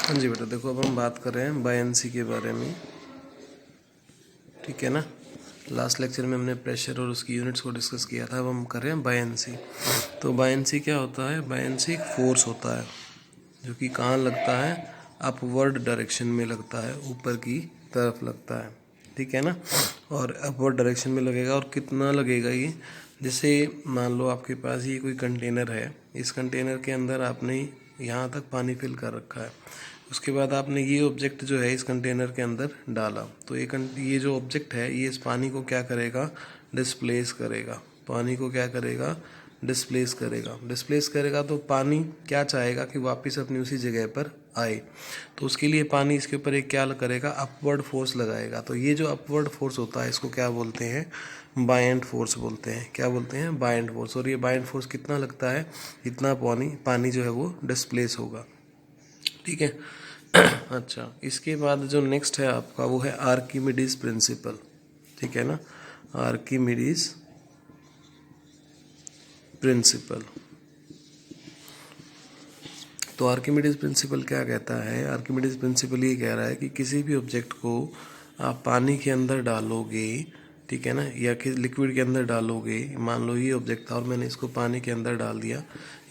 हाँ जी बेटा, देखो अब हम बात कर रहे हैं बायनेंसी के बारे में। ठीक है ना। लास्ट लेक्चर में हमने प्रेशर और उसकी यूनिट्स को डिस्कस किया था। अब हम कर रहे हैं बायनेंसी। तो बायनेंसी क्या होता है? बायनेंसी एक फोर्स होता है जो कि कहाँ लगता है? अपवर्ड डायरेक्शन में लगता है, ऊपर की तरफ लगता है। ठीक है ना। और अपवर्ड डायरेक्शन में लगेगा। और कितना लगेगा ये? जैसे मान लो आपके पास ये कोई कंटेनर है। इस कंटेनर के अंदर आपने यहाँ तक पानी फिल कर रखा है। उसके बाद आपने ये ऑब्जेक्ट जो है इस कंटेनर के अंदर डाला, तो ये जो ऑब्जेक्ट है ये इस पानी को क्या करेगा? डिस्प्लेस करेगा। पानी को क्या करेगा? डिस्प्लेस करेगा। डिस्प्लेस करेगा तो पानी क्या चाहेगा कि वापस अपनी उसी जगह पर आए। तो उसके लिए पानी इसके ऊपर एक क्या करेगा? अपवर्ड फोर्स लगाएगा। तो ये जो अपवर्ड फोर्स होता है इसको क्या बोलते हैं? बायंट फोर्स बोलते हैं। क्या बोलते हैं? Buoyant force. और ये बायंट फोर्स कितना लगता है? इतना पानी जो है वो डिस्प्लेस होगा। ठीक है। अच्छा, इसके बाद जो नेक्स्ट है आपका वो है आर्किमिडीज प्रिंसिपल। ठीक है ना। Archimedes principal. तो आर्किमिडीज प्रिंसिपल क्या कहता है? आर्किमिडीज प्रिंसिपल ये कह रहा है कि किसी भी ऑब्जेक्ट को आप पानी के अंदर डालोगे, ठीक है ना, या कि लिक्विड के अंदर डालोगे। मान लो ये ऑब्जेक्ट था और मैंने इसको पानी के अंदर डाल दिया,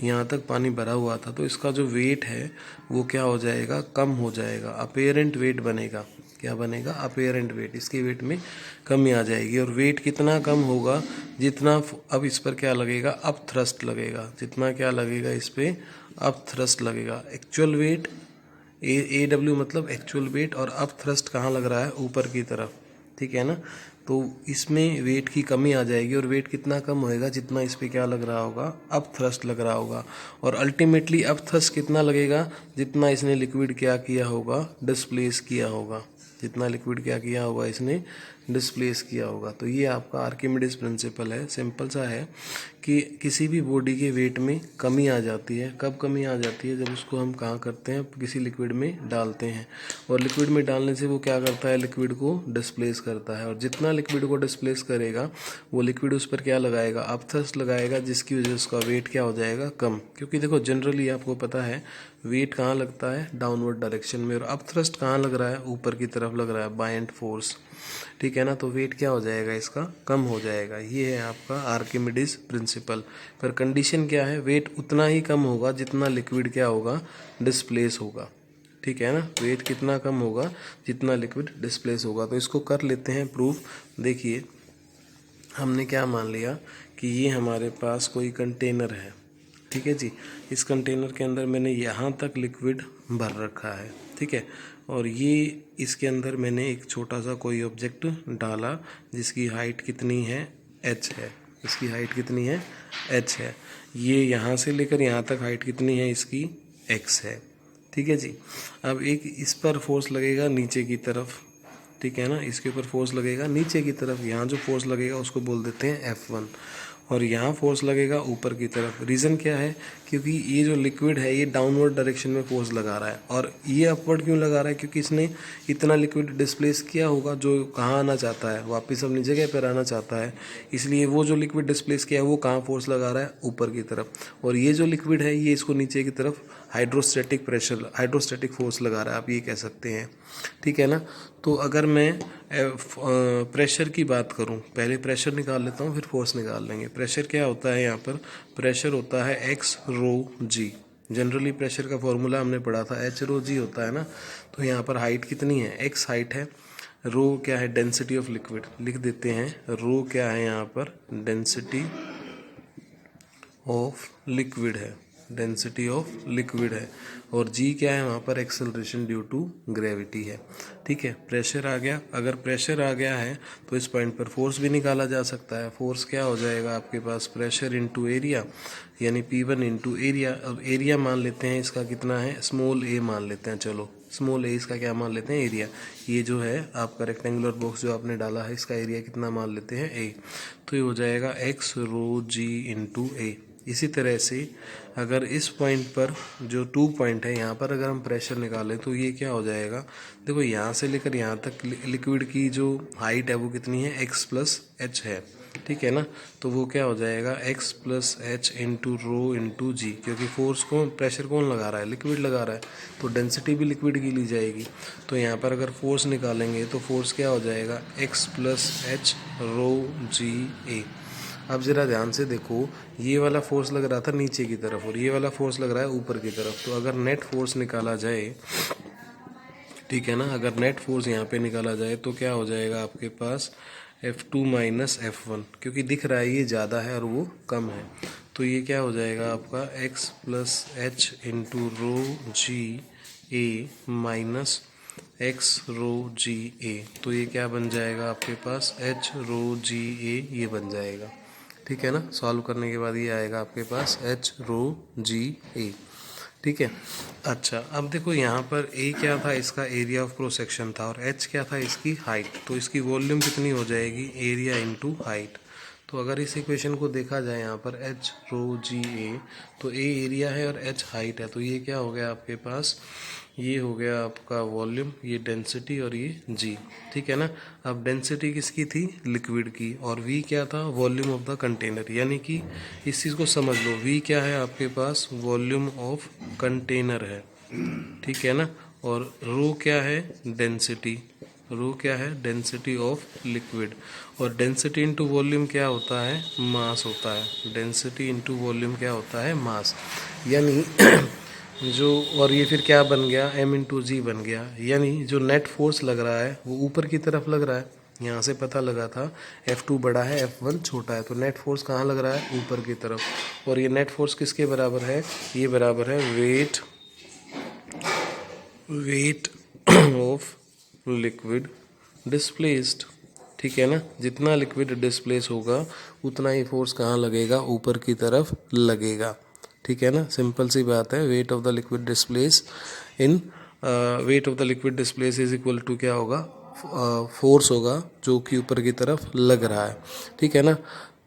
यहाँ तक पानी भरा हुआ था, तो इसका जो वेट है वो क्या हो जाएगा? कम हो जाएगा। अपेरेंट वेट बनेगा। क्या बनेगा? Apparent wait. इसके वेट में कमी आ जाएगी। और वेट कितना कम होगा? जितना अब इस पर क्या लगेगा? अप थ्रस्ट लगेगा। जितना क्या लगेगा इस पर? अप थ्रस्ट लगेगा। एक्चुअल वेट ए डब्ल्यू मतलब एक्चुअल वेट, और अप थ्रस्ट कहाँ लग रहा है? ऊपर की तरफ। ठीक है ना। तो इसमें वेट की कमी आ जाएगी। और वेट कितना कम होएगा? जितना इस पे क्या लग रहा होगा? अप थ्रस्ट लग रहा होगा। और अल्टीमेटली अप थ्रस्ट कितना लगेगा? जितना इसने लिक्विड क्या किया होगा? डिस्प्लेस किया होगा। जितना लिक्विड क्या किया होगा? इसने डिस्प्लेस किया होगा। तो ये आपका आर्किमिडीज प्रिंसिपल है। सिंपल सा है कि किसी भी बॉडी के वेट में कमी आ जाती है। कब कमी आ जाती है? जब उसको हम कहाँ करते हैं? किसी लिक्विड में डालते हैं। और लिक्विड में डालने से वो क्या करता है? लिक्विड को डिस्प्लेस करता है। और जितना लिक्विड को डिस्प्लेस करेगा वो लिक्विड उस पर क्या लगाएगा? अपथ्रस्ट लगाएगा, जिसकी वजह से उसका वेट क्या हो जाएगा? कम। क्योंकि देखो जनरली आपको पता है वेट कहाँ लगता है? डाउनवर्ड डायरेक्शन में। और अपथ्रस्ट कहाँ लग रहा है? ऊपर की तरफ लग रहा है, बायंट फोर्स। ठीक है ना। तो वेट क्या हो जाएगा? इसका कम हो जाएगा। ये है आपका आर्किमिडीज प्रिंसिपल। पर कंडीशन क्या है? वेट उतना ही कम होगा जितना लिक्विड क्या होगा? डिस्प्लेस होगा। ठीक है ना। वेट कितना कम होगा? जितना लिक्विड डिस्प्लेस होगा। तो इसको कर लेते हैं प्रूफ। देखिए, हमने क्या मान लिया कि ये हमारे पास कोई कंटेनर है। ठीक है जी। इस कंटेनर के अंदर मैंने यहाँ तक लिक्विड भर रखा है। ठीक है। और ये इसके अंदर मैंने एक छोटा सा कोई ऑब्जेक्ट डाला जिसकी हाइट कितनी है? h है। इसकी हाइट कितनी है? h है। ये यहाँ से लेकर यहाँ तक हाइट कितनी है इसकी? x है। ठीक है जी। अब एक इस पर फोर्स लगेगा नीचे की तरफ। ठीक है ना। इसके ऊपर फोर्स लगेगा नीचे की तरफ। यहाँ जो फोर्स लगेगा उसको बोल देते हैं F1। और यहाँ फोर्स लगेगा ऊपर की तरफ। रीज़न क्या है? क्योंकि ये जो लिक्विड है ये डाउनवर्ड डायरेक्शन में फोर्स लगा रहा है। और ये अपवर्ड क्यों लगा रहा है? क्योंकि इसने इतना लिक्विड डिस्प्लेस किया होगा जो कहाँ आना चाहता है? वापस अपनी जगह पर आना चाहता है। इसलिए वो जो लिक्विड डिस्प्लेस किया है वो कहाँ फोर्स लगा रहा है? ऊपर की तरफ। और ये जो लिक्विड है ये इसको नीचे की तरफ हाइड्रोस्टैटिक प्रेशर, हाइड्रोस्टैटिक फोर्स लगा रहा है, आप ये कह सकते हैं। ठीक है ना। तो अगर मैं प्रेशर की बात करूं, पहले प्रेशर निकाल लेता हूं फिर फोर्स निकाल लेंगे। प्रेशर क्या होता है? यहाँ पर प्रेशर होता है एक्स रो जी। जनरली प्रेशर का फॉर्मूला हमने पढ़ा था, एच रो जी होता है ना। तो यहाँ पर हाइट कितनी है? एक्स हाइट है। रो क्या है? Density of liquid. लिख देते हैं रो क्या है यहाँ पर? डेंसिटी ऑफ लिक्विड है। डेंसिटी ऑफ लिक्विड है। और जी क्या है वहाँ पर? एक्सेलरेशन ड्यू टू ग्रेविटी है। ठीक है। प्रेशर आ गया। अगर प्रेशर आ गया है तो इस पॉइंट पर फोर्स भी निकाला जा सकता है। फोर्स क्या हो जाएगा आपके पास? प्रेशर इंटू एरिया, यानी P1 इंटू एरिया। अब एरिया मान लेते हैं इसका कितना है? स्मॉल ए मान लेते हैं। चलो स्मॉल ए इसका क्या मान लेते हैं? एरिया। ये जो है आपका रेक्टेंगुलर बॉक्स जो आपने डाला है इसका एरिया कितना मान लेते हैं? ए। तो ये हो जाएगा एक्स रो जी इंटू ए। इसी तरह से अगर इस पॉइंट पर जो 2 पॉइंट है यहाँ पर अगर हम प्रेशर निकालें तो ये क्या हो जाएगा? देखो यहाँ से लेकर यहाँ तक लिक्विड की जो हाइट है वो कितनी है? x प्लस एच है। ठीक है ना। तो वो क्या हो जाएगा x plus H into rho into g, क्योंकि फोर्स कौन, प्रेशर कौन लगा रहा है, लिक्विड लगा रहा है, तो डेंसिटी भी लिक्विड की ली जाएगी। तो यहाँ पर अगर फोर्स निकालेंगे तो फोर्स क्या हो जाएगा, x प्लस एच रो जी ए। अब ज़रा ध्यान से देखो, ये वाला फोर्स लग रहा था नीचे की तरफ और ये वाला फोर्स लग रहा है ऊपर की तरफ। तो अगर नेट फोर्स निकाला जाए, ठीक है ना, अगर नेट फोर्स यहाँ पे निकाला जाए तो क्या हो जाएगा आपके पास F2 माइनस F1, क्योंकि दिख रहा है ये ज़्यादा है और वो कम है। तो ये क्या हो जाएगा आपका x plus H into rho g A minus x rho g A. तो ये क्या बन जाएगा आपके पास, एच रो जी ए, ये बन जाएगा। ठीक है ना, सॉल्व करने के बाद ये आएगा आपके पास एच रो जी ए। ठीक है। अच्छा, अब देखो यहाँ पर ए क्या था, इसका एरिया ऑफ क्रॉस सेक्शन था, और एच क्या था, इसकी हाइट। तो इसकी वॉल्यूम कितनी हो जाएगी, एरिया इनटू हाइट। तो अगर इस इक्वेशन को देखा जाए यहाँ पर एच रो जी ए, तो ए एरिया है और एच हाइट है। तो ये क्या हो गया आपके पास, ये हो गया आपका वॉल्यूम, ये डेंसिटी और ये जी। ठीक है ना। अब डेंसिटी किसकी थी, लिक्विड की, और वी क्या था, वॉल्यूम ऑफ द कंटेनर। यानी कि इस चीज़ को समझ लो, वी क्या है आपके पास, वॉल्यूम ऑफ कंटेनर है। ठीक है ना। और रो क्या है, डेंसिटी। रो क्या है, डेंसिटी ऑफ लिक्विड। और डेंसिटी इंटू वॉल्यूम क्या होता है, मास होता है। डेंसिटी इंटू वॉल्यूम क्या होता है, मास। यानी जो, और ये फिर क्या बन गया, m इंटू जी बन गया। यानी जो नेट फोर्स लग रहा है वो ऊपर की तरफ लग रहा है। यहाँ से पता लगा था F2 बड़ा है, F1 छोटा है, तो नेट फोर्स कहाँ लग रहा है, ऊपर की तरफ। और ये नेट फोर्स किसके बराबर है, ये बराबर है वेट ऑफ लिक्विड डिस्प्लेस्ड। ठीक है ना, जितना लिक्विड डिस्प्लेस होगा उतना ही फोर्स कहाँ लगेगा, ऊपर की तरफ लगेगा। ठीक है ना, सिंपल सी बात है। Weight of the liquid displace in weight of the liquid displace is equal to क्या होगा, फोर्स होगा जो कि ऊपर की तरफ लग रहा है। ठीक है ना।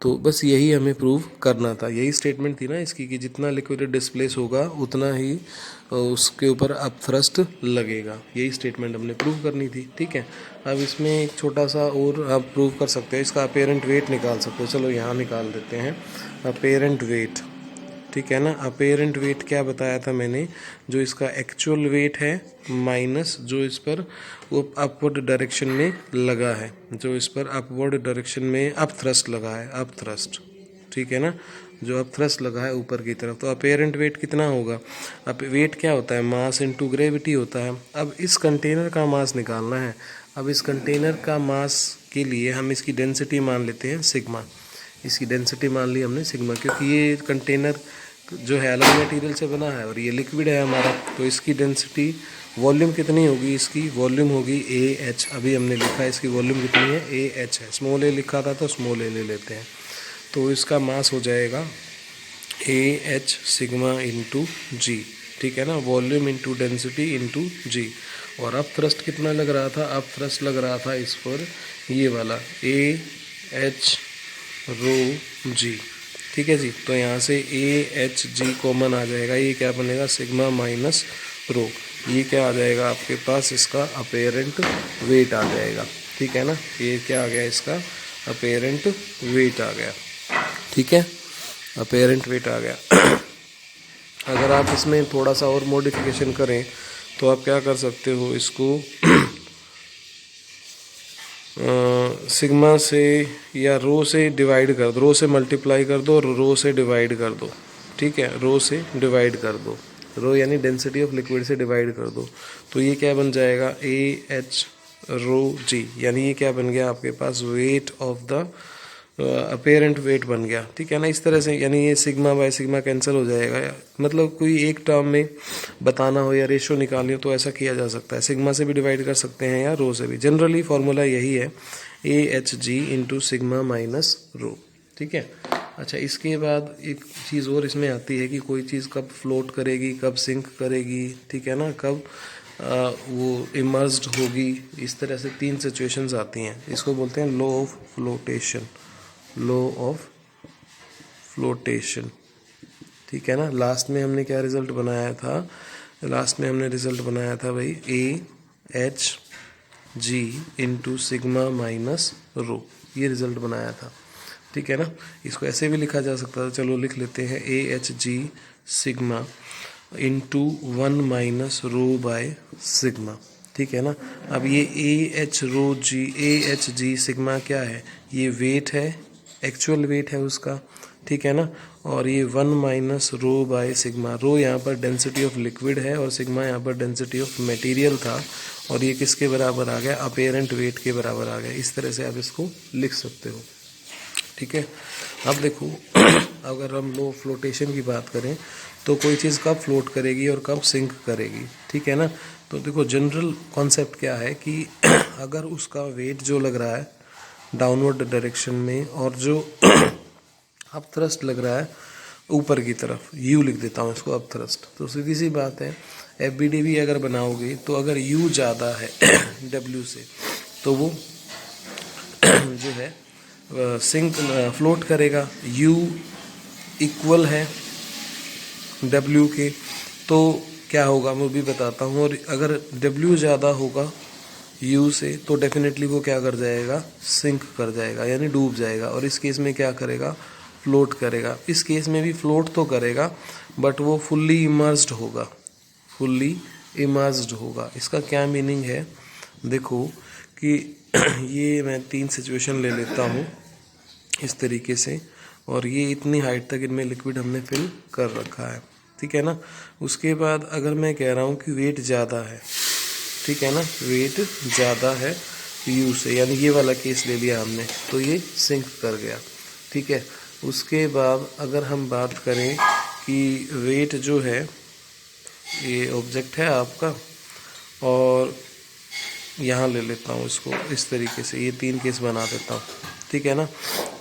तो बस यही हमें प्रूव करना था, यही स्टेटमेंट थी ना इसकी, कि जितना लिक्विड डिस्प्लेस होगा उतना ही उसके ऊपर अप थ्रस्ट लगेगा। यही स्टेटमेंट हमने प्रूव करनी थी। ठीक है। अब इसमें एक छोटा सा और आप प्रूव कर सकते हो, इसका अपेरेंट वेट निकाल सकते हो। चलो यहाँ निकाल देते हैं अपेरेंट वेट। ठीक है ना। अपेरेंट वेट क्या बताया था मैंने, जो इसका एक्चुअल वेट है माइनस जो इस पर वो अपवर्ड डायरेक्शन में लगा है, जो इस पर अपवर्ड डायरेक्शन में अप थ्रस्ट लगा है, अप थ्रस्ट। ठीक है ना, जो अप थ्रस्ट लगा है ऊपर की तरफ। तो अपेरेंट वेट कितना होगा, अब वेट क्या होता है, मास इनटू ग्रेविटी होता है। अब इस कंटेनर का मास निकालना है। अब इस कंटेनर का मास के लिए हम इसकी डेंसिटी मान लेते हैं सिग्मा। इसकी डेंसिटी मान ली हमने सिग्मा, क्योंकि ये कंटेनर जो है अलग मटेरियल से बना है और ये लिक्विड है हमारा। तो इसकी डेंसिटी, वॉल्यूम कितनी होगी, इसकी वॉल्यूम होगी ए एच। अभी हमने लिखा है इसकी वॉल्यूम कितनी है, ए एच है। स्मॉल ए लिखा था तो स्मॉल ए ले लेते हैं। तो इसका मास हो जाएगा ए एच सिग्मा इंटू जी। ठीक है ना, वॉल्यूम इंटू डेंसिटी इंटू जी। और अब थ्रस्ट कितना लग रहा था, अब थ्रस्ट लग रहा था इस पर ये वाला ए एच रो जी। ठीक है जी। तो यहाँ से ए एच जी कॉमन आ जाएगा, ये क्या बनेगा, सिग्मा माइनस रो। ये क्या आ जाएगा आपके पास, इसका अपेरेंट वेट आ जाएगा। ठीक है ना, ये क्या आ गया, इसका अपेरेंट वेट आ गया। ठीक है, अपेरेंट वेट आ गया। अगर आप इसमें थोड़ा सा और मॉडिफिकेशन करें तो आप क्या कर सकते हो, इसको सिग्मा से या रो से डिवाइड कर दो, रो से मल्टीप्लाई कर दो और रो से डिवाइड कर दो। ठीक है, रो से डिवाइड कर दो, रो यानी डेंसिटी ऑफ लिक्विड से डिवाइड कर दो। तो ये क्या बन जाएगा, ए एच रो जी। यानी ये क्या बन गया आपके पास, weight of the apparent weight बन गया। ठीक है ना, इस तरह से। यानी ये सिग्मा बाय सिग्मा कैंसिल हो जाएगा। मतलब कोई एक टर्म में बताना हो या रेशो निकालनी हो तो ऐसा किया जा सकता है, सिग्मा से भी डिवाइड कर सकते हैं या रो से भी। जनरली फॉर्मूला यही है, A H G into sigma minus rho. ठीक है। अच्छा, इसके बाद एक चीज़ और इसमें आती है कि कोई चीज़ कब फ्लोट करेगी, कब सिंक करेगी। ठीक है ना, कब वो इमर्ज्ड होगी। इस तरह से 3 सिचुएशंस आती हैं। इसको बोलते हैं law of flotation, law of flotation. ठीक है ना। लास्ट में हमने क्या रिजल्ट बनाया था, लास्ट में हमने रिजल्ट बनाया था भाई A H G into sigma minus rho, ये रिजल्ट बनाया था। ठीक है ना। इसको ऐसे भी लिखा जा सकता है, चलो लिख लेते हैं AHG sigma into 1 minus rho by sigma, ठीक है ना। अब ये AHG सिग्मा क्या है, ये वेट है, एक्चुअल वेट है उसका, ठीक है ना। और ये 1 माइनस रो बाय सिग्मा, रो यहाँ पर डेंसिटी ऑफ लिक्विड है और सिग्मा यहाँ पर डेंसिटी ऑफ मटेरियल था, और ये किसके बराबर आ गया, अपेरेंट वेट के बराबर आ गया। इस तरह से आप इसको लिख सकते हो, ठीक है। अब देखो अगर हम लो फ्लोटेशन की बात करें तो कोई चीज़ कब फ्लोट करेगी और कब सिंक करेगी, ठीक है ना। तो देखो जनरल कॉन्सेप्ट क्या है कि अगर उसका वेट जो लग रहा है डाउनवर्ड डायरेक्शन में और जो अप थ्रस्ट लग रहा है ऊपर की तरफ, यू लिख देता हूँ इसको अप थ्रस्ट, तो सीधी सी बात है FBDB अगर बनाओगे तो अगर यू ज़्यादा है W से तो वो जो है सिंक फ्लोट करेगा, U इक्वल है W के, तो क्या होगा मैं भी बताता हूँ। और अगर W ज़्यादा होगा U से तो डेफिनेटली वो क्या कर जाएगा, सिंक कर जाएगा, यानी डूब जाएगा। और इस केस में क्या करेगा, फ्लोट करेगा। इस केस में भी फ्लोट तो करेगा बट वो फुल्ली इमर्स्ड होगा, फुल्ली इमर्स्ड होगा। इसका क्या मीनिंग है, देखो कि ये मैं 3 सिचुएशन ले लेता हूँ इस तरीके से, और ये इतनी हाइट तक इनमें लिक्विड हमने फिल कर रखा है, ठीक है ना। उसके बाद अगर मैं कह रहा हूँ कि वेट ज़्यादा है, ठीक है ना, वेट ज़्यादा है यू से, यानी ये वाला केस ले लिया हमने, तो ये सिंक कर गया, ठीक है। उसके बाद अगर हम बात करें कि वेट जो है, ये ऑब्जेक्ट है आपका, और यहाँ ले लेता हूँ इसको इस तरीके से, ये 3 केस बना देता हूँ, ठीक है ना।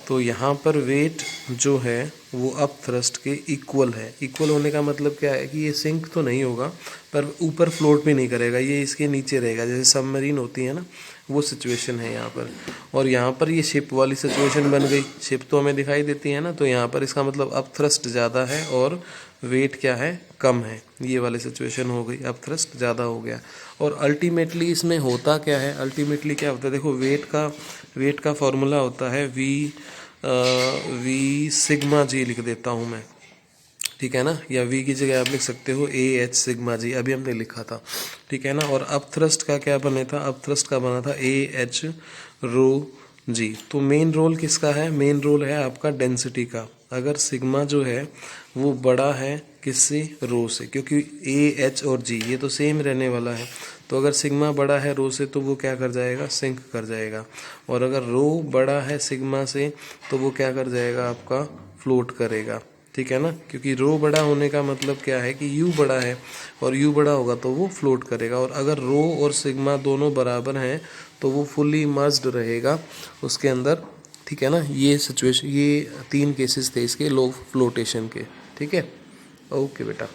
तो यहाँ पर वेट जो है वो अप थ्रस्ट के इक्वल है। इक्वल होने का मतलब क्या है कि ये सिंक तो नहीं होगा पर ऊपर फ्लोट भी नहीं करेगा, ये इसके नीचे रहेगा, जैसे सबमरीन होती है ना, वो सिचुएशन है यहाँ पर। और यहाँ पर ये शिप वाली सिचुएशन बन गई, शिप तो हमें दिखाई देती है ना, तो यहाँ पर इसका मतलब अप थ्रस्ट ज़्यादा है और वेट क्या है, कम है। ये वाली सिचुएशन हो गई, अप थ्रस्ट ज़्यादा हो गया। और अल्टीमेटली इसमें होता क्या है, अल्टीमेटली क्या होता है, देखो वेट का फॉर्मूला होता है वी सिग्मा जी लिख देता हूँ मैं, ठीक है ना, या वी की जगह आप लिख सकते हो AH सिग्मा जी, अभी हमने लिखा था, ठीक है ना। और अप थ्रस्ट का क्या बना था, अप थ्रस्ट का बना था AH रो जी। तो मेन रोल किसका है, मेन रोल है आपका डेंसिटी का। अगर सिग्मा जो है वो बड़ा है किससे, रो से, क्योंकि AH और G ये तो सेम रहने वाला है, तो अगर सिग्मा बड़ा है रो से तो वो क्या कर जाएगा, सिंक कर जाएगा। और अगर रो बड़ा है सिग्मा से तो वो क्या कर जाएगा, आपका फ्लोट करेगा, ठीक है ना। क्योंकि रो बड़ा होने का मतलब क्या है कि यू बड़ा है, और यू बड़ा होगा तो वो फ्लोट करेगा। और अगर रो और सिग्मा दोनों बराबर हैं तो वो फुल्ली इमर्स्ड रहेगा उसके अंदर, ठीक है ना। ये सिचुएशन, ये 3 केसेस थे इसके लो फ्लोटेशन के, ठीक है। ओके बेटा।